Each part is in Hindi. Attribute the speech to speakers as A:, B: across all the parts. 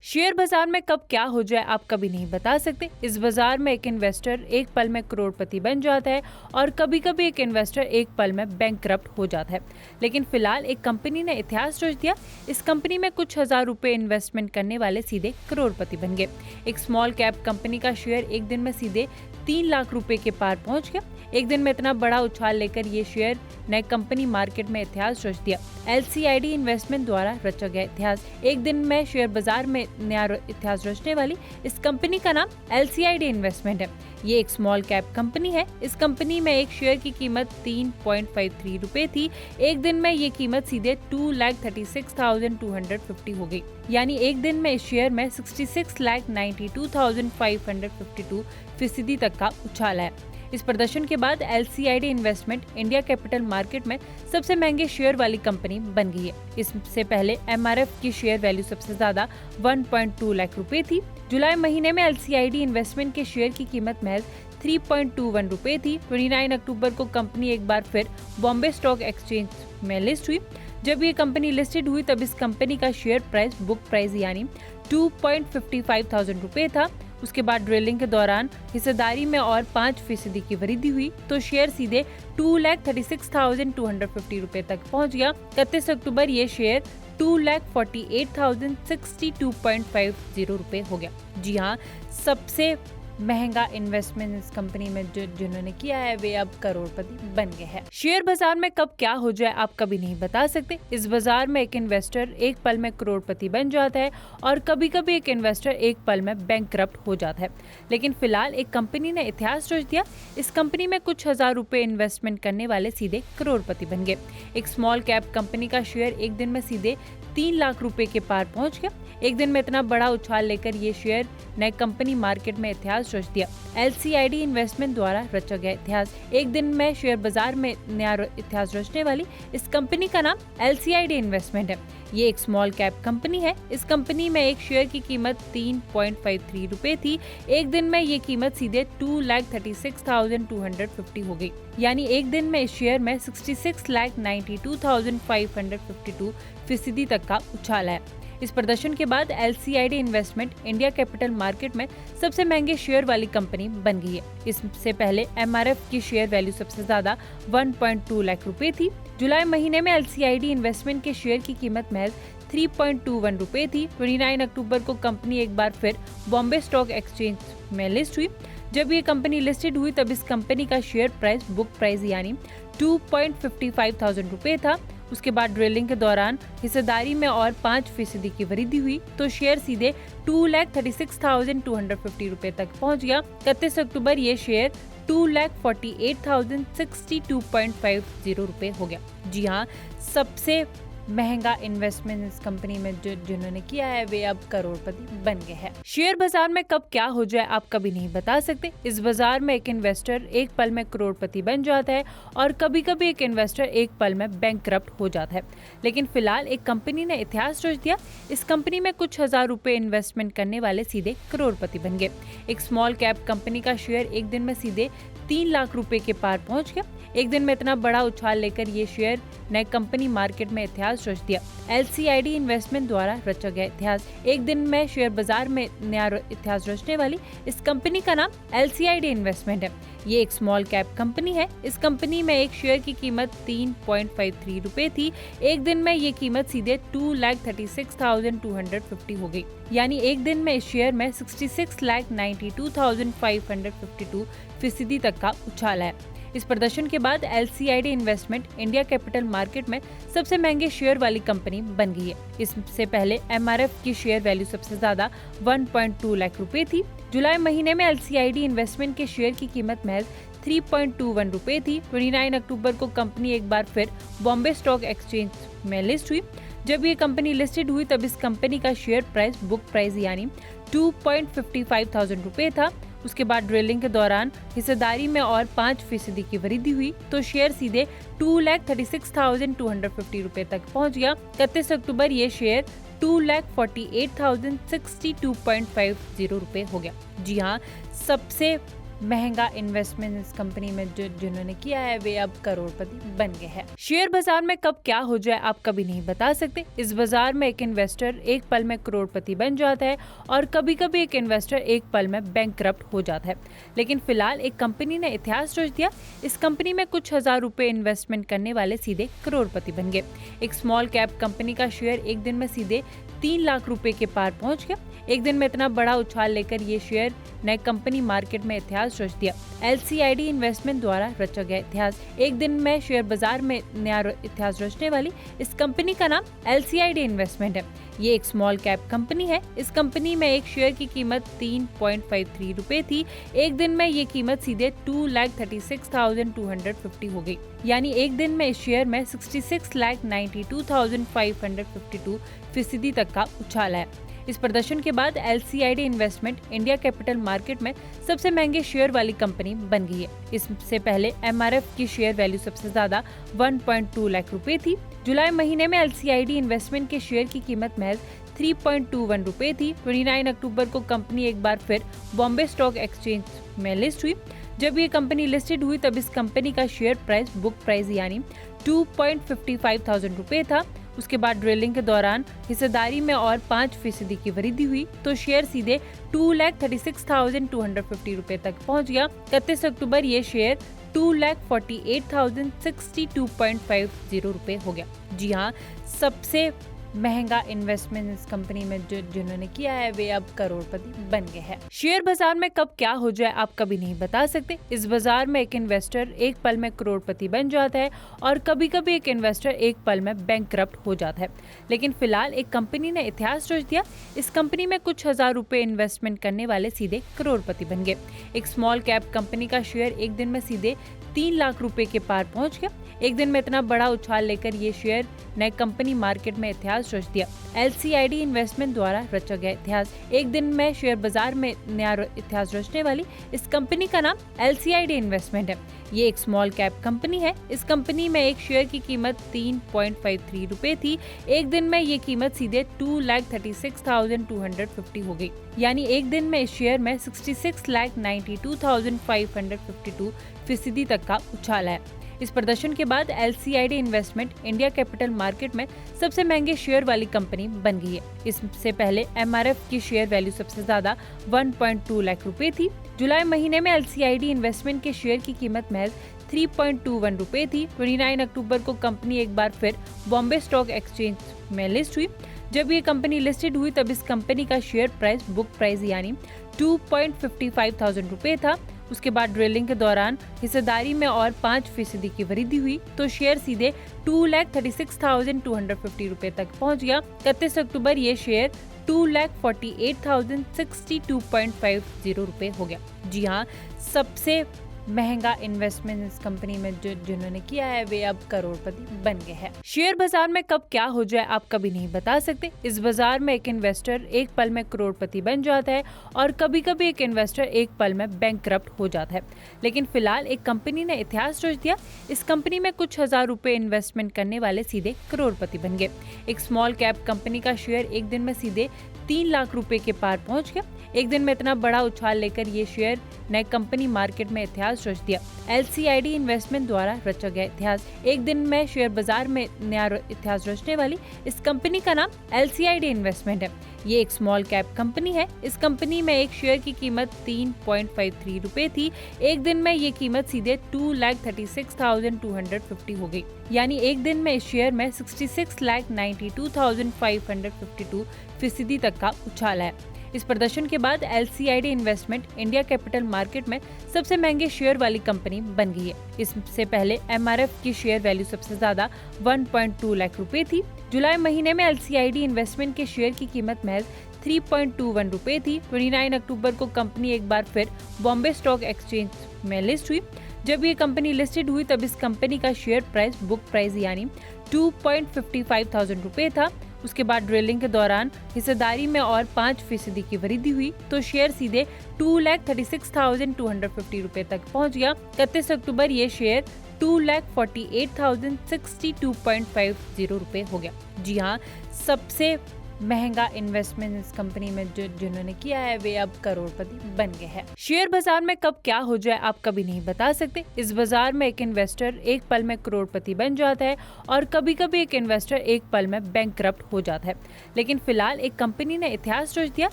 A: शेयर बाजार में कब क्या हो जाए आप कभी नहीं बता सकते। इस बाजार में एक इन्वेस्टर एक पल में करोड़पति बन जाता है और कभी कभी एक इन्वेस्टर एक पल में बैंकक्रप्ट हो जाता है। लेकिन फिलहाल एक कंपनी ने इतिहास रच दिया। इस कंपनी में कुछ हजार रुपए इन्वेस्टमेंट करने वाले सीधे करोड़पति बन गए। एक स्मॉल कैप कंपनी का शेयर एक दिन में सीधे 3 लाख रुपए के पार पहुंच गया। एक दिन में इतना बड़ा उछाल लेकर ये शेयर नए कंपनी मार्केट में इतिहास रच दिया। LCID इन्वेस्टमेंट द्वारा रचा गया इतिहास। एक दिन में शेयर बाजार में नया इतिहास रचने वाली इस कंपनी का नाम LCID इन्वेस्टमेंट है। ये एक स्मॉल कैप कंपनी है। इस कंपनी में एक शेयर की कीमत 3.53 रुपए थी। एक दिन में ये कीमत सीधे 2,36,250 हो गई। यानी एक दिन में इस शेयर में 66,92,552 फीसदी तक का उछाल है। इस प्रदर्शन के बाद LCID investment India capital market में सबसे महंगे शेयर वाली कंपनी बन गई है। इससे पहले MRF की शेयर वैल्यू सबसे ज्यादा 1.2 लाख रुपए थी। जुलाई महीने में LCID इन्वेस्टमेंट के शेयर की कीमत महज 3.21 रुपए थी। 29 अक्टूबर को कंपनी एक बार फिर बॉम्बे स्टॉक एक्सचेंज में लिस्ट हुई। जब ये कंपनी लिस्टेड हुई तब इस कंपनी का शेयर प्राइस बुक प्राइस यानी 2.55 रुपए था। उसके बाद ड्रिलिंग के दौरान हिस्सेदारी में और 5% की वृद्धि हुई तो शेयर सीधे 2,36,250 रुपए तक पहुंच गया। 31 अक्टूबर ये शेयर 2,48,062.50 रुपए हो गया। जी हाँ, सबसे महंगा इन्वेस्टमेंट इस कंपनी में जिन्होंने किया है वे अब करोड़पति बन गए हैं। शेयर बाजार में कब क्या हो जाए आप कभी नहीं बता सकते। इस बाजार में एक इन्वेस्टर एक पल में करोड़पति बन जाता है और कभी कभी एक इन्वेस्टर एक पल में बैंकक्रप्ट हो जाता है। लेकिन फिलहाल एक कंपनी ने इतिहास रच दिया। इस कंपनी में कुछ हजार रुपए इन्वेस्टमेंट करने वाले सीधे करोड़पति बन गए। एक स्मॉल कैप कंपनी का शेयर एक दिन में सीधे 3 लाख रुपए के पार पहुंच गया। एक दिन में इतना बड़ा उछाल लेकर ये शेयर नए कंपनी मार्केट में इतिहास रच दिया। LCID इन्वेस्टमेंट द्वारा रचा गया इतिहास। एक दिन में शेयर बाजार में नया इतिहास रचने वाली इस कंपनी का नाम LCID इन्वेस्टमेंट है। ये एक स्मॉल कैप कंपनी है। इस कंपनी में एक शेयर की कीमत 3.53 रुपए थी। एक दिन में ये कीमत सीधे 2,36,250 हो गई। यानी एक दिन में इस शेयर में 66,92,552 फीसदी तक का उछाल है। इस प्रदर्शन के बाद LCID investment India capital market में सबसे महंगे शेयर वाली कंपनी बन गई है। इससे पहले MRF की शेयर वैल्यू सबसे ज्यादा 1.2 लाख रुपए थी। जुलाई महीने में LCID इन्वेस्टमेंट के शेयर की कीमत महज 3.21 रुपए थी। 29 अक्टूबर को कंपनी एक बार फिर बॉम्बे स्टॉक एक्सचेंज में लिस्ट हुई। जब ये कंपनी लिस्टेड हुई तब इस कंपनी का शेयर प्राइस बुक प्राइस यानी 2.55 रुपए था। उसके बाद ड्रिलिंग के दौरान हिस्सेदारी में और 5% की वृद्धि हुई तो शेयर सीधे 2,36,250 रुपए तक पहुंच गया। 31 अक्टूबर ये शेयर 2,48,062.50 रुपए हो गया। जी हाँ, सबसे महंगा इन्वेस्टमेंट इस कंपनी में जिन्होंने किया है वे अब करोड़पति बन गए हैं। शेयर बाजार में कब क्या हो जाए आप कभी नहीं बता सकते। इस बाजार में एक इन्वेस्टर एक पल में करोड़पति बन जाता है और कभी कभी एक इन्वेस्टर एक पल में बैंकक्रप्ट हो जाता है। लेकिन फिलहाल एक कंपनी ने इतिहास रच दिया। इस कंपनी में कुछ हजार रुपए इन्वेस्टमेंट करने वाले सीधे करोड़पति बन गए। एक स्मॉल कैप कंपनी का शेयर एक दिन में सीधे 3 लाख रुपए के पार पहुंच गया। एक दिन में इतना बड़ा उछाल लेकर ये शेयर नए कंपनी मार्केट में इतिहास रच दिया। LCID इन्वेस्टमेंट द्वारा रचा गया इतिहास। एक दिन में शेयर बाजार में नया इतिहास रचने वाली इस कंपनी का नाम LCID इन्वेस्टमेंट है। ये एक स्मॉल कैप कंपनी है। इस कंपनी में एक शेयर की कीमत 3.53 रुपए थी। एक दिन में ये कीमत सीधे 2,36,250 हो गई। यानी एक दिन में इस शेयर में 66,92,552 फीसदी तक का उछाल है। इस प्रदर्शन के बाद LCID investment India capital market में सबसे महंगे शेयर वाली कंपनी बन गई है। इससे पहले MRF की शेयर वैल्यू सबसे ज्यादा 1.2 लाख रुपए थी। जुलाई महीने में LCID इन्वेस्टमेंट के शेयर की कीमत महज 3.21 रुपए थी। 29 अक्टूबर को कंपनी एक बार फिर बॉम्बे स्टॉक एक्सचेंज में लिस्ट हुई। जब ये कंपनी लिस्टेड हुई तब इस कंपनी का शेयर प्राइस बुक प्राइस यानी 2.55 रुपए था। उसके बाद ड्रिलिंग के दौरान हिस्सेदारी में और 5% की वृद्धि हुई तो शेयर सीधे 2,36,250 रुपए तक पहुंच गया। 31 अक्टूबर ये शेयर 2,48,062.50 रुपए हो गया। जी हाँ, सबसे महंगा इन्वेस्टमेंट इस कंपनी में जिन्होंने किया है वे अब करोड़पति बन गए हैं। शेयर बाजार में कब क्या हो जाए आप कभी नहीं बता सकते। इस बाजार में एक इन्वेस्टर एक पल में करोड़पति बन जाता है और कभी कभी एक इन्वेस्टर एक पल में बैंकक्रप्ट हो जाता है। लेकिन फिलहाल एक कंपनी ने इतिहास रच दिया। इस कंपनी में कुछ हजार रुपए इन्वेस्टमेंट करने वाले सीधे करोड़पति बन गए। एक स्मॉल कैप कंपनी का शेयर एक दिन में सीधे 3 लाख रुपए के पार पहुंच गया। एक दिन में इतना बड़ा उछाल लेकर ये शेयर नए कंपनी मार्केट में इतिहास रच दिया। LCID इन्वेस्टमेंट द्वारा रचा गया इतिहास। एक दिन में शेयर बाजार में नया इतिहास रचने वाली इस कंपनी का नाम LCID इन्वेस्टमेंट है। ये एक स्मॉल कैप कंपनी है। इस कंपनी में एक शेयर की कीमत 3.53 रुपए थी। एक दिन में ये कीमत सीधे 2,36,250 हो गई। यानी एक दिन में इस शेयर में 66,92,552% तक का उछाल है। इस प्रदर्शन के बाद LCID investment India capital market में सबसे महंगे शेयर वाली कंपनी बन गई है। इससे पहले MRF की शेयर वैल्यू सबसे ज्यादा 1.2 लाख रुपए थी। जुलाई महीने में LCID इन्वेस्टमेंट के शेयर की कीमत महज 3.21 रुपए थी। 29 अक्टूबर को कंपनी एक बार फिर बॉम्बे स्टॉक एक्सचेंज में लिस्ट हुई। जब ये कंपनी लिस्टेड हुई तब इस कंपनी का शेयर प्राइस बुक प्राइस यानी 2.55 रुपए था। उसके बाद ड्रिलिंग के दौरान हिस्सेदारी में और 5% की वृद्धि हुई तो शेयर सीधे 2,36,250 रुपए तक पहुंच गया। 31 अक्टूबर ये शेयर 2,48,062.50 रुपए हो गया। जी हाँ, सबसे महंगा इन्वेस्टमेंट इस कंपनी में जिन्होंने किया है वे अब करोड़पति बन गए हैं। शेयर बाजार में कब क्या हो जाए आप कभी नहीं बता सकते। इस बाजार में एक इन्वेस्टर एक पल में करोड़पति बन जाता है और कभी कभी एक इन्वेस्टर एक पल में बैंकक्रप्ट हो जाता है। लेकिन फिलहाल एक कंपनी ने इतिहास रच दिया। इस कंपनी में कुछ हजार रुपए इन्वेस्टमेंट करने वाले सीधे करोड़पति बन गए। एक स्मॉल कैप कंपनी का शेयर एक दिन में सीधे 3 लाख रुपए के पार पहुंच गया। एक दिन में इतना बड़ा उछाल लेकर ये शेयर नए कंपनी मार्केट में इतिहास रच दिया। LCID इन्वेस्टमेंट द्वारा रचा गया इतिहास। एक दिन में शेयर बाजार में नया इतिहास रचने वाली इस कंपनी का नाम LCID इन्वेस्टमेंट है। ये एक स्मॉल कैप कंपनी है। इस कंपनी में एक शेयर की कीमत 3.53 रुपए थी। एक दिन में ये कीमत सीधे 2,36,250 हो गई। यानी एक दिन में इस शेयर में 66,92,552% तक का उछाल है। इस प्रदर्शन के बाद LCID investment India capital market में सबसे महंगे शेयर वाली कंपनी बन गई है। इससे पहले MRF की शेयर वैल्यू सबसे ज्यादा 1.2 लाख रुपए थी। जुलाई महीने में LCID इन्वेस्टमेंट के शेयर की कीमत महज 3.21 रुपए थी। 29 अक्टूबर को कंपनी एक बार फिर बॉम्बे स्टॉक एक्सचेंज में लिस्ट हुई। जब ये कंपनी लिस्टेड हुई तब इस कंपनी का शेयर प्राइस बुक प्राइस यानी 2.55 रुपए था। उसके बाद ड्रिलिंग के दौरान हिस्सेदारी में और 5% की वृद्धि हुई तो शेयर सीधे 2,36,250 रुपए तक पहुंच गया। 31 अक्टूबर ये शेयर 2,48,062.50 रुपए हो गया। जी हाँ, सबसे महंगा इन्वेस्टमेंट इस कंपनी में जिन्होंने किया है वे अब करोड़पति बन गए हैं। शेयर बाजार में कब क्या हो जाए आप कभी नहीं बता सकते। इस बाजार में एक इन्वेस्टर एक पल में करोड़पति बन जाता है और कभी कभी एक इन्वेस्टर एक पल में बैंकक्रप्ट हो जाता है। लेकिन फिलहाल एक कंपनी ने इतिहास रच दिया। इस कंपनी में कुछ हजार रुपए इन्वेस्टमेंट करने वाले सीधे करोड़पति बन गए। एक स्मॉल कैप कंपनी का शेयर एक दिन में सीधे 3 लाख रुपए के पार पहुंच गया। एक दिन में इतना बड़ा उछाल लेकर ये शेयर नए कंपनी मार्केट में इतिहास रच दिया। LCID इन्वेस्टमेंट द्वारा रचा गया इतिहास। एक दिन में शेयर बाजार में नया इतिहास रचने वाली इस कंपनी का नाम LCID इन्वेस्टमेंट है। ये एक स्मॉल कैप कंपनी है। इस कंपनी में एक शेयर की कीमत 3.53 रुपए थी। एक दिन में ये कीमत सीधे 2,36,250 हो गई। यानी एक दिन में इस शेयर में 66,92,552% तक का उछाल है। इस प्रदर्शन के बाद LCID investment India capital market में सबसे महंगे शेयर वाली कंपनी बन गई है। इससे पहले MRF की शेयर वैल्यू सबसे ज्यादा 1.2 लाख रुपए थी। जुलाई महीने में LCID इन्वेस्टमेंट के शेयर की कीमत महज 3.21 रुपए थी। 29 अक्टूबर को कंपनी एक बार फिर बॉम्बे स्टॉक एक्सचेंज में लिस्ट हुई। जब ये कंपनी लिस्टेड हुई तब इस कंपनी का शेयर प्राइस बुक प्राइस यानी 2.55 रुपए था। उसके बाद ड्रिलिंग के दौरान हिस्सेदारी में और 5% की वृद्धि हुई तो शेयर सीधे 2,36,250 रुपए तक पहुंच गया। 31 अक्टूबर ये शेयर 2,48,062.50 रुपए हो गया। जी हाँ, सबसे महंगा इन्वेस्टमेंट इस कंपनी में जिन्होंने किया है वे अब करोड़पति बन गए हैं। शेयर बाजार में कब क्या हो जाए आप कभी नहीं बता सकते। इस बाजार में एक इन्वेस्टर एक पल में करोड़पति बन जाता है और कभी कभी एक इन्वेस्टर एक पल में बैंकक्रप्ट हो जाता है। लेकिन फिलहाल एक कंपनी ने इतिहास रच दिया।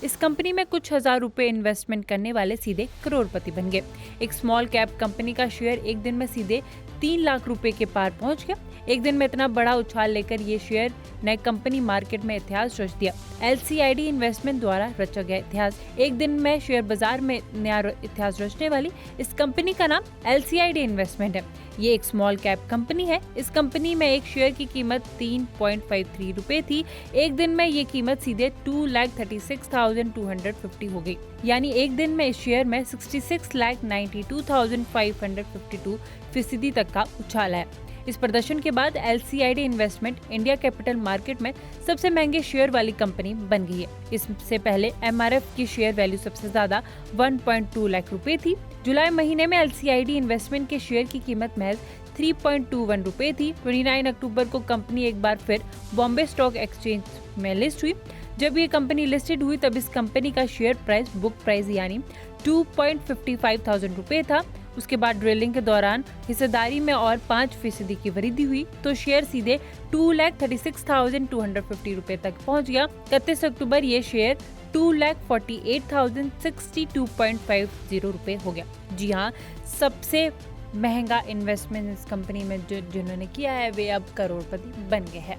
A: इस कंपनी में कुछ हजार रुपए इन्वेस्टमेंट करने वाले सीधे करोड़पति बन गए। एक स्मॉल कैप कंपनी का शेयर एक दिन में सीधे 3 लाख रुपए के पार पहुंच गया। एक दिन में इतना बड़ा उछाल लेकर ये शेयर नए कंपनी मार्केट में इतिहास रच दिया। LCID इन्वेस्टमेंट द्वारा रचा गया इतिहास। एक दिन में शेयर बाजार में नया इतिहास रचने वाली इस कंपनी का नाम LCID इन्वेस्टमेंट है। ये एक स्मॉल कैप कंपनी है। इस कंपनी में एक शेयर की कीमत 3.53 रुपए थी। एक दिन में ये कीमत सीधे 2,36,250 हो गई। यानी एक दिन में इस शेयर में 66,92,552% तक का उछाल है। इस प्रदर्शन के बाद LCID investment India capital market में सबसे महंगे शेयर वाली कंपनी बन गई है। इससे पहले MRF की शेयर वैल्यू सबसे ज्यादा 1.2 लाख रुपए थी। जुलाई महीने में LCID इन्वेस्टमेंट के शेयर की कीमत महज 3.21 रुपए थी। 29 अक्टूबर को कंपनी एक बार फिर बॉम्बे स्टॉक एक्सचेंज में लिस्ट हुई। जब ये कंपनी लिस्टेड हुई तब इस कंपनी का शेयर प्राइस बुक प्राइस यानी 2.55 रुपए था। उसके बाद ड्रिलिंग के दौरान हिस्सेदारी में और 5% की वृद्धि हुई तो शेयर सीधे 2,36,250 रुपए तक पहुंच गया। 31 अक्टूबर ये शेयर 2,48,062.50 रुपए हो गया। जी हाँ, सबसे महंगा इन्वेस्टमेंट इस कंपनी में जिन्होंने किया है वे अब करोड़पति बन गए हैं।